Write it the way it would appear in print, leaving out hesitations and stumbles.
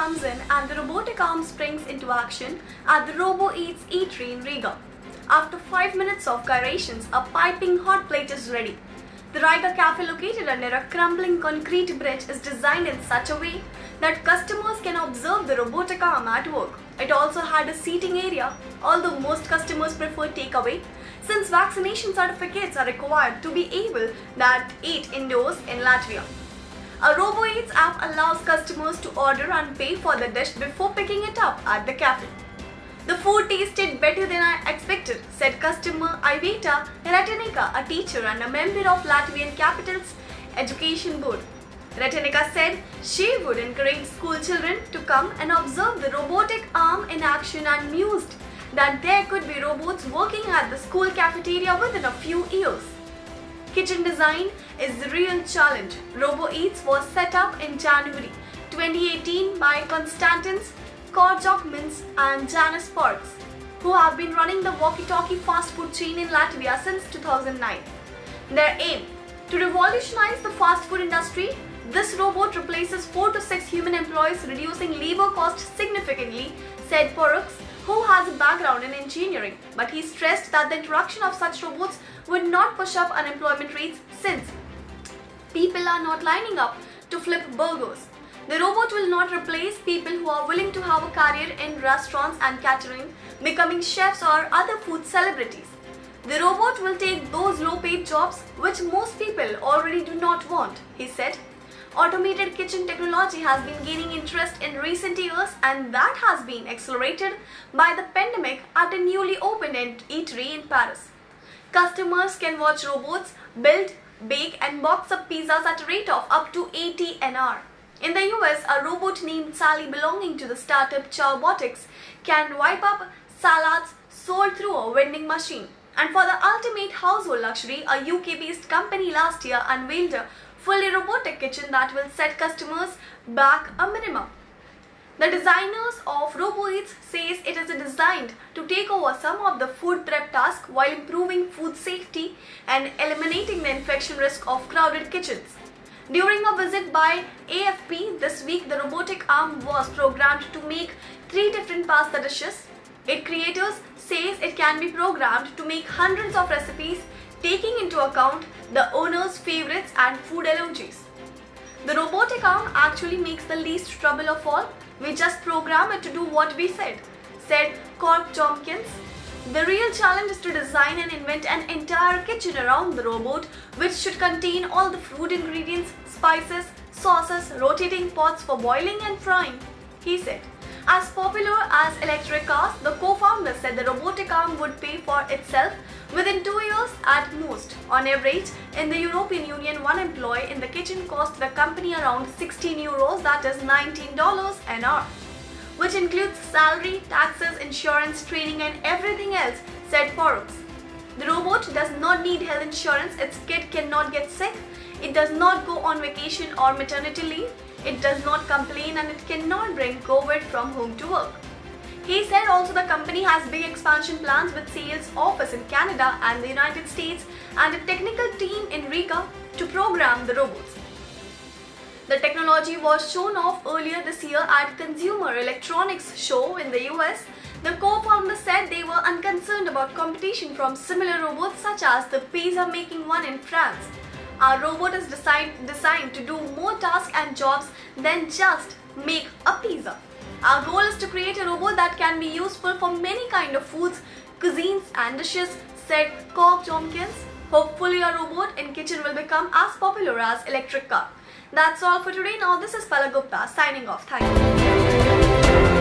comes in and the robotic arm springs into action at the Robo Eats eatery in Riga. After 5 minutes of gyrations, a piping hot plate is ready. The Riga cafe, located under a crumbling concrete bridge, is designed in such a way that customers can observe the robotic arm at work. It also had a seating area, although most customers prefer takeaway, since vaccination certificates are required to be able to eat indoors in Latvia. A Robo Eats app allows customers to order and pay for the dish before picking it up at the cafe. The food tasted better than I expected, said customer Iveta Retenica, a teacher and a member of Latvian Capital's Education Board. Retenica said she would encourage school children to come and observe the robotic arm in action and mused that there could be robots working at the school cafeteria within a few years. Kitchen design is the real challenge. Robo Eats was set up in January 2018 by Konstantins Korjokmins and Janis Parks, who have been running the walkie-talkie fast food chain in Latvia since 2009. Their aim: to revolutionize the fast food industry. This robot replaces 4 to 6 human employees, reducing labor costs significantly, said Parks, who has a background in engineering, but he stressed that the introduction of such robots would not push up unemployment rates since people are not lining up to flip burgers. The robot will not replace people who are willing to have a career in restaurants and catering, becoming chefs or other food celebrities. The robot will take those low-paid jobs which most people already do not want, he said. Automated kitchen technology has been gaining interest in recent years, and that has been accelerated by the pandemic at a newly opened eatery in Paris. Customers can watch robots build, bake and box up pizzas at a rate of up to 80 an hour. In the US, a robot named Sally belonging to the startup Chowbotics can wipe up salads sold through a vending machine. And for the ultimate household luxury, a UK-based company last year unveiled a fully robotic kitchen that will set customers back a minimum. The designers of Robo Eats says it is designed to take over some of the food prep tasks while improving food safety and eliminating the infection risk of crowded kitchens. During a visit by AFP this week, the robotic arm was programmed to make 3 different pasta dishes. Its creators says it can be programmed to make hundreds of recipes, taking into account the owner's favorites and food allergies. The robotic arm actually makes the least trouble of all. We just program it to do what we said Cork Tompkins. The real challenge is to design and invent an entire kitchen around the robot, which should contain all the food ingredients, spices, sauces, rotating pots for boiling and frying, he said. As popular as electric cars, the co-founder said the robotic arm would pay for itself within 2 years at most. On average, in the European Union, one employee in the kitchen cost the company around 16 euros, that is $19 an hour, which includes salary, taxes, insurance, training and everything else, said Parks. The robot does not need health insurance, its kid cannot get sick, it does not go on vacation or maternity leave, it does not complain, and it cannot bring COVID from home to work. He said also the company has big expansion plans with sales office in Canada and the United States and a technical team in Riga to program the robots. The technology was shown off earlier this year at Consumer Electronics Show in the US. The co-founder said they were unconcerned about competition from similar robots such as the pizza-making one in France. Our robot is designed to do more tasks and jobs than just make a pizza. Our goal is to create a robot that can be useful for many kinds of foods, cuisines and dishes, said Cork Tompkins. Hopefully a robot in kitchen will become as popular as electric car. That's all for today. Now this is Palak Gupta signing off. Thank you.